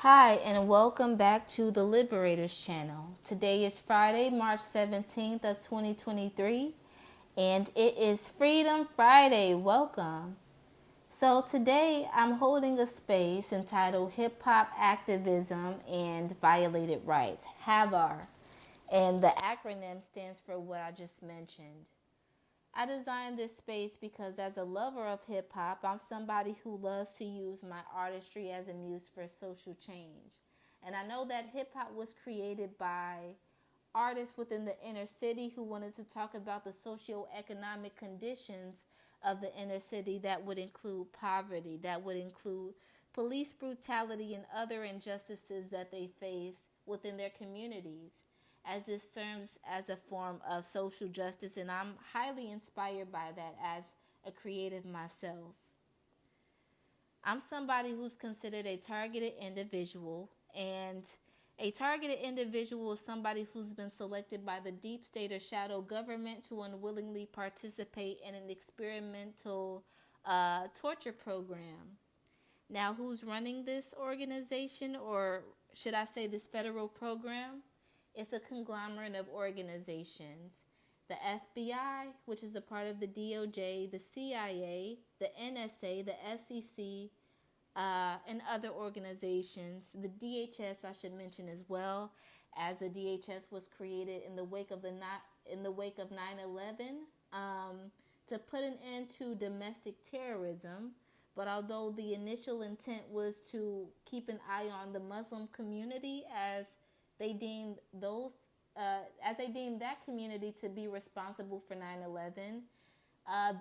Hi, and welcome back to the Liberators channel. Today is Friday, March 17th of 2023, and it is Freedom Friday. Welcome. So today I'm holding a space entitled Hiphop, Activism, and Violated Rights, HAVAR, and the acronym stands for what I just mentioned. I designed this space because as a lover of hip hop, I'm somebody who loves to use my artistry as a muse for social change. And I know that hip hop was created by artists within the inner city who wanted to talk about the socioeconomic conditions of the inner city that would include poverty, that would include police brutality and other injustices that they face within their communities, as this serves as a form of social justice, and I'm highly inspired by that as a creative myself. I'm somebody who's considered a targeted individual, and a targeted individual is somebody who's been selected by the deep state or shadow government to unwillingly participate in an experimental torture program. Now, who's running this organization, or should I say this federal program? It's a conglomerate of organizations. The FBI, which is a part of the DOJ, the CIA, the NSA, the FCC, and other organizations. The DHS, I should mention as well, as the DHS was created in the wake of 9/11 to put an end to domestic terrorism. But although the initial intent was to keep an eye on the Muslim community, they deemed that community to be responsible for 9/11.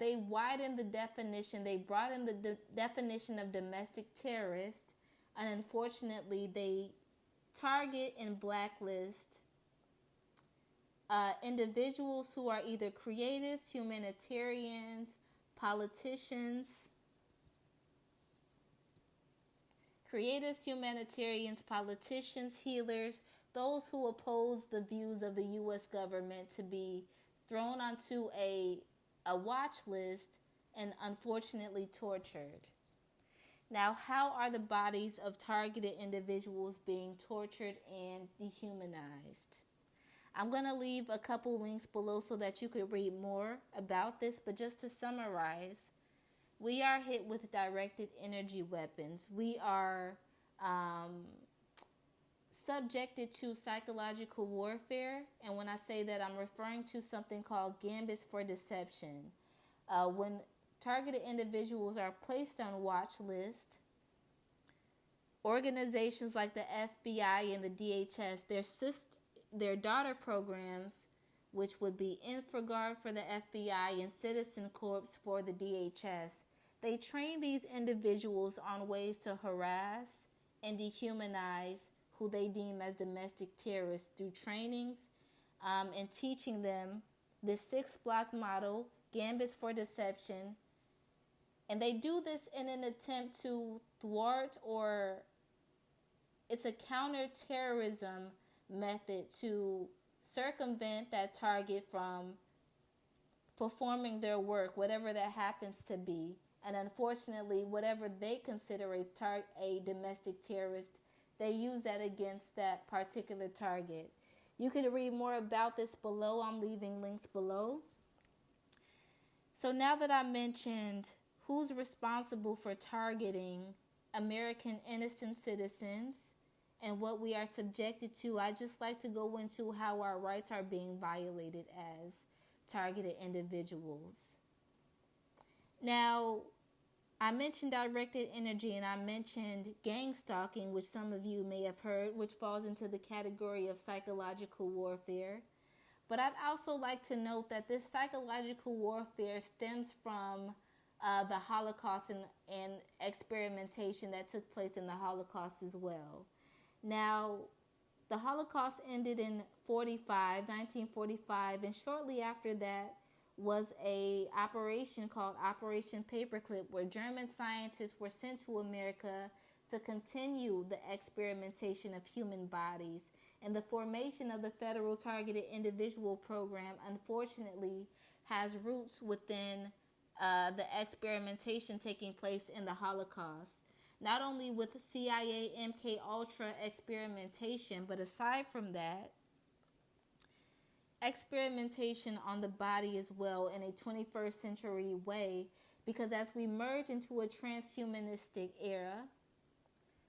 They widened the definition. They brought in the definition of domestic terrorist, and unfortunately, they target and blacklist individuals who are either creatives, humanitarians, politicians. Healers, those who oppose the views of the U.S. government to be thrown onto a watch list and unfortunately tortured. Now, how are the bodies of targeted individuals being tortured and dehumanized? I'm going to leave a couple links below so that you could read more about this, but just to summarize, we are hit with directed energy weapons. We are subjected to psychological warfare. And when I say that, I'm referring to something called gambits for deception. When targeted individuals are placed on watch list, organizations like the FBI and the DHS, their daughter programs, which would be InfraGard for the FBI and Citizen Corps for the DHS, they train these individuals on ways to harass and dehumanize who they deem as domestic terrorists through trainings and teaching them the 6-block model, gambits for deception. And they do this in an attempt to thwart, or it's a counterterrorism method to circumvent that target from performing their work, whatever that happens to be. And unfortunately, whatever they consider a domestic terrorist, they use that against that particular target. You can read more about this below. I'm leaving links below. So now that I mentioned who's responsible for targeting American innocent citizens and what we are subjected to, I just like to go into how our rights are being violated as targeted individuals. Now, I mentioned directed energy and I mentioned gang stalking, which some of you may have heard, which falls into the category of psychological warfare. But I'd also like to note that this psychological warfare stems from the Holocaust and experimentation that took place in the Holocaust as well. Now, the Holocaust ended in 1945, and shortly after that was a operation called Operation Paperclip, where German scientists were sent to America to continue the experimentation of human bodies. And the formation of the Federal Targeted Individual Program, unfortunately, has roots within the experimentation taking place in the Holocaust. not only with CIA MK Ultra experimentation, but aside from that, experimentation on the body as well in a 21st century way, because as we merge into a transhumanistic era,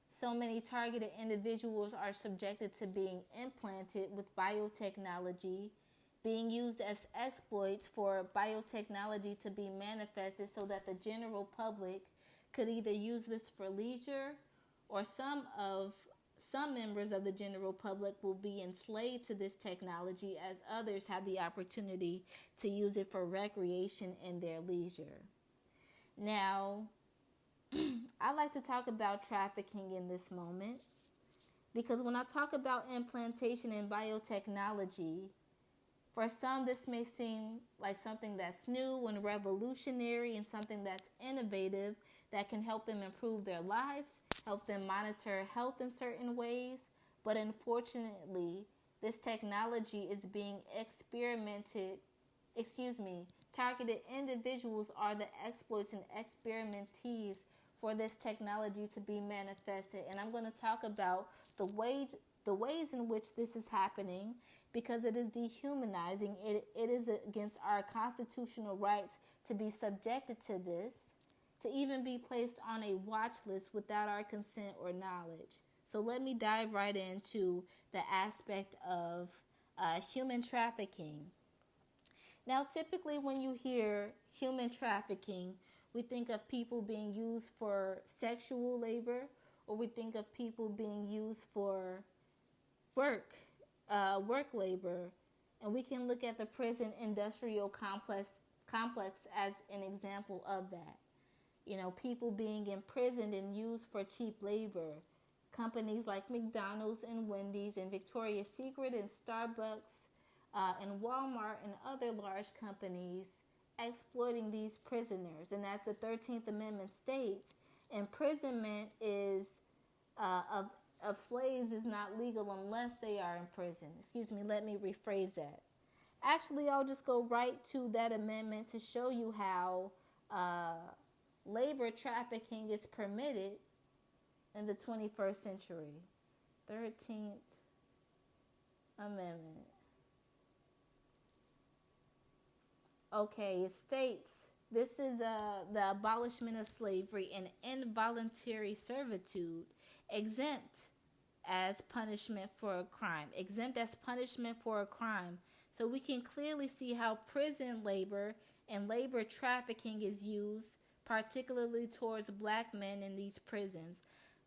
so many targeted individuals are subjected to being implanted with biotechnology, being used as exploits for biotechnology to be manifested so that the general public could either use this for leisure, or some members of the general public will be enslaved to this technology, as others have the opportunity to use it for recreation in their leisure. Now, I like to talk about trafficking in this moment, because when I talk about implantation in biotechnology, for some this may seem like something that's new and revolutionary and something that's innovative that can help them improve their lives, help them monitor health in certain ways. But unfortunately, this technology is being targeted individuals are the exploits and experimentees for this technology to be manifested. And I'm going to talk about the ways in which this is happening, because it is dehumanizing. It is against our constitutional rights to be subjected to this, to even be placed on a watch list without our consent or knowledge. So let me dive right into the aspect of human trafficking. Now, typically when you hear human trafficking, we think of people being used for sexual labor, or we think of people being used for work labor. And we can look at the prison industrial complex as an example of that. You know, people being imprisoned and used for cheap labor. Companies like McDonald's and Wendy's and Victoria's Secret and Starbucks and Walmart and other large companies exploiting these prisoners. And as the 13th Amendment states, imprisonment is of slaves is not legal unless they are in prison. Let me rephrase that. Actually, I'll just go right to that amendment to show you how labor trafficking is permitted in the 21st century. 13th Amendment. Okay, it states, this is the abolishment of slavery and involuntary servitude, exempt as punishment for a crime. Exempt as punishment for a crime. So we can clearly see how prison labor and labor trafficking is used, particularly towards black men in these prisons.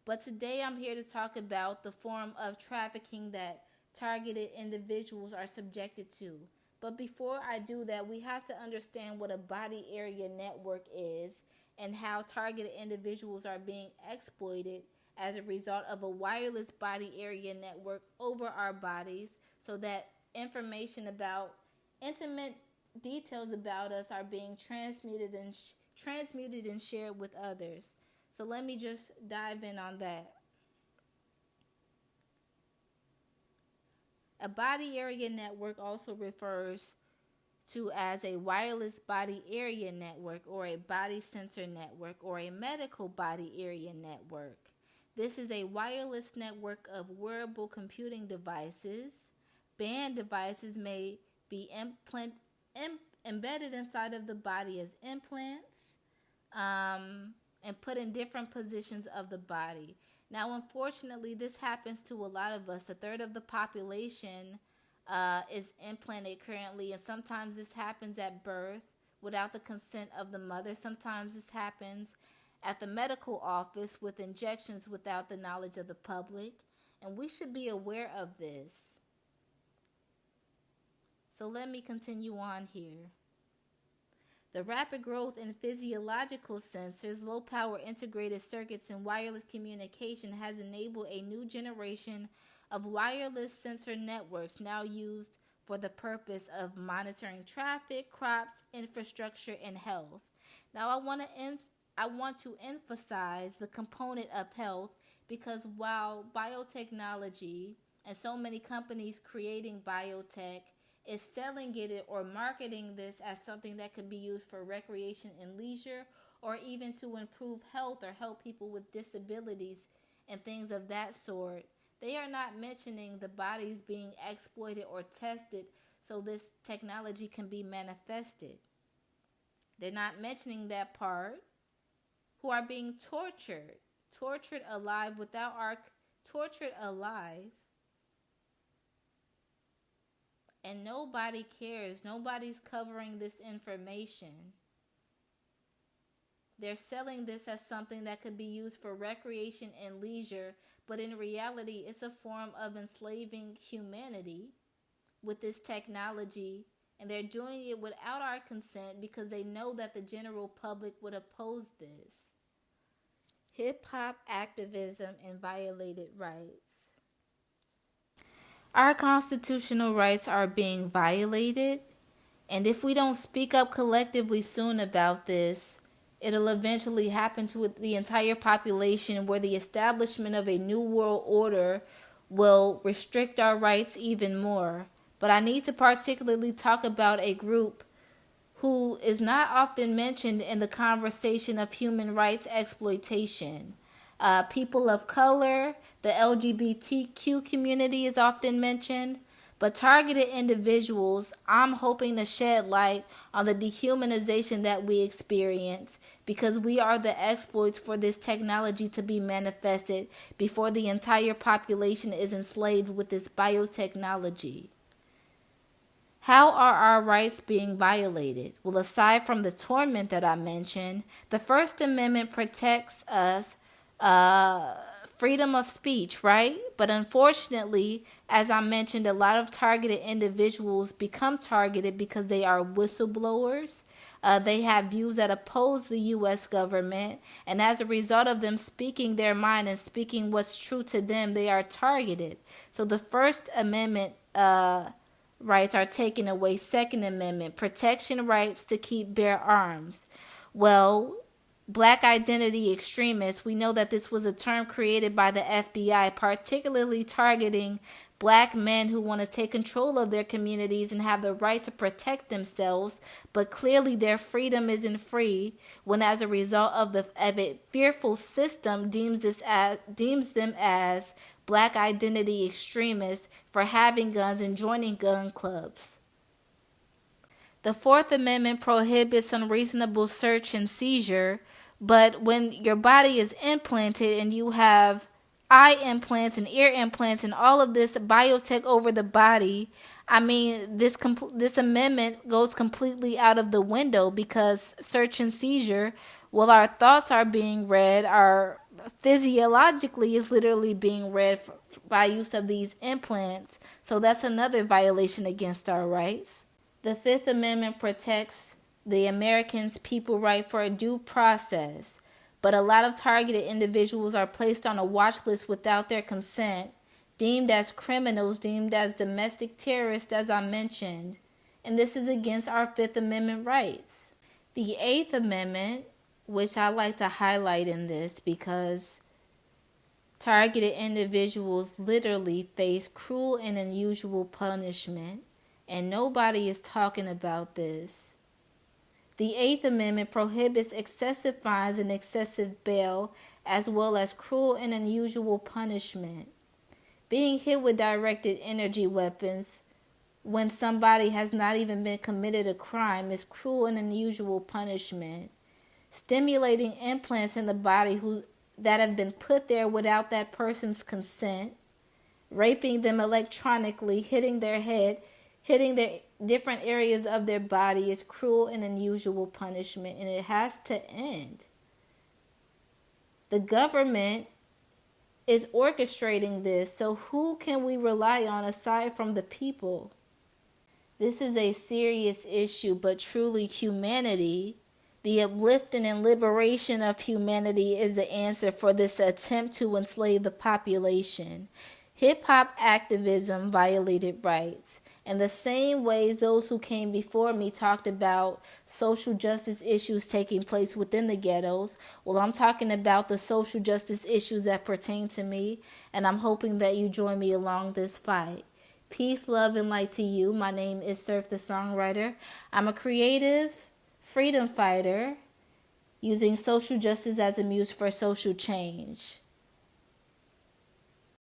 But today I'm here to talk about the form of trafficking that targeted individuals are subjected to. But before I do that, we have to understand what a body area network is and how targeted individuals are being exploited as a result of a wireless body area network over our bodies, so that information about intimate details about us are being transmuted and shared with others. So let me just dive in on that. A body area network also refers to as a wireless body area network, or a body sensor network, or a medical body area network. This is a wireless network of wearable computing devices. Band devices may be embedded inside of the body as implants, and put in different positions of the body. Now, unfortunately, this happens to a lot of us. A third of the population is implanted currently, and sometimes this happens at birth without the consent of the mother. Sometimes this happens at the medical office with injections without the knowledge of the public, and we should be aware of this. So let me continue on here. The rapid growth in physiological sensors, low-power integrated circuits, and wireless communication has enabled a new generation of wireless sensor networks now used for the purpose of monitoring traffic, crops, infrastructure, and health. Now, I want to emphasize the component of health, because while biotechnology and so many companies creating biotech is selling it or marketing this as something that could be used for recreation and leisure, or even to improve health or help people with disabilities and things of that sort. They are not mentioning the bodies being exploited or tested so this technology can be manifested. They're not mentioning that part. Who are being tortured alive tortured alive, and nobody cares. Nobody's covering this information. They're selling this as something that could be used for recreation and leisure, but in reality, it's a form of enslaving humanity with this technology, and they're doing it without our consent because they know that the general public would oppose this. Hip-hop activism and violated rights. Our constitutional rights are being violated, and if we don't speak up collectively soon about this, it'll eventually happen to the entire population, where the establishment of a new world order will restrict our rights even more. But I need to particularly talk about a group who is not often mentioned in the conversation of human rights exploitation. People of color, the LGBTQ community is often mentioned, but targeted individuals, I'm hoping to shed light on the dehumanization that we experience, because we are the exploits for this technology to be manifested before the entire population is enslaved with this biotechnology. How are our rights being violated? Well, aside from the torment that I mentioned, the First Amendment protects us freedom of speech, right? But unfortunately, as I mentioned, a lot of targeted individuals become targeted because they are whistleblowers. They have views that oppose the U.S. government, and as a result of them speaking their mind and speaking what's true to them, they are targeted. So the First Amendment rights are taken away. Second Amendment, protection rights to keep bear arms. Well, Black identity extremists, we know that this was a term created by the FBI, particularly targeting Black men who want to take control of their communities and have the right to protect themselves, but clearly their freedom isn't free when, as a result of a fearful system, deems them as Black identity extremists for having guns and joining gun clubs. The Fourth Amendment prohibits unreasonable search and seizure, but when your body is implanted and you have eye implants and ear implants and all of this biotech over the body, I mean, this amendment goes completely out of the window, because search and seizure, well, our thoughts are being read, our physiologically is literally being read by use of these implants. So that's another violation against our rights. The Fifth Amendment protects the Americans' people right for a due process, but a lot of targeted individuals are placed on a watch list without their consent, deemed as criminals, deemed as domestic terrorists, as I mentioned, and this is against our Fifth Amendment rights. The Eighth Amendment, which I like to highlight in this because targeted individuals literally face cruel and unusual punishment, and nobody is talking about this. The Eighth Amendment prohibits excessive fines and excessive bail, as well as cruel and unusual punishment. Being hit with directed energy weapons when somebody has not even been committed a crime is cruel and unusual punishment. Stimulating implants in the body that have been put there without that person's consent, raping them electronically, hitting their head, hitting their different areas of their body is cruel and unusual punishment, and it has to end. The government is orchestrating this, so who can we rely on aside from the people? This is a serious issue, but truly humanity, the uplifting and liberation of humanity, is the answer for this attempt to enslave the population. Hip-hop activism violated rights. In the same ways those who came before me talked about social justice issues taking place within the ghettos, well, I'm talking about the social justice issues that pertain to me, and I'm hoping that you join me along this fight. Peace, love, and light to you. My name is Surf the Songwriter. I'm a creative freedom fighter, using social justice as a muse for social change.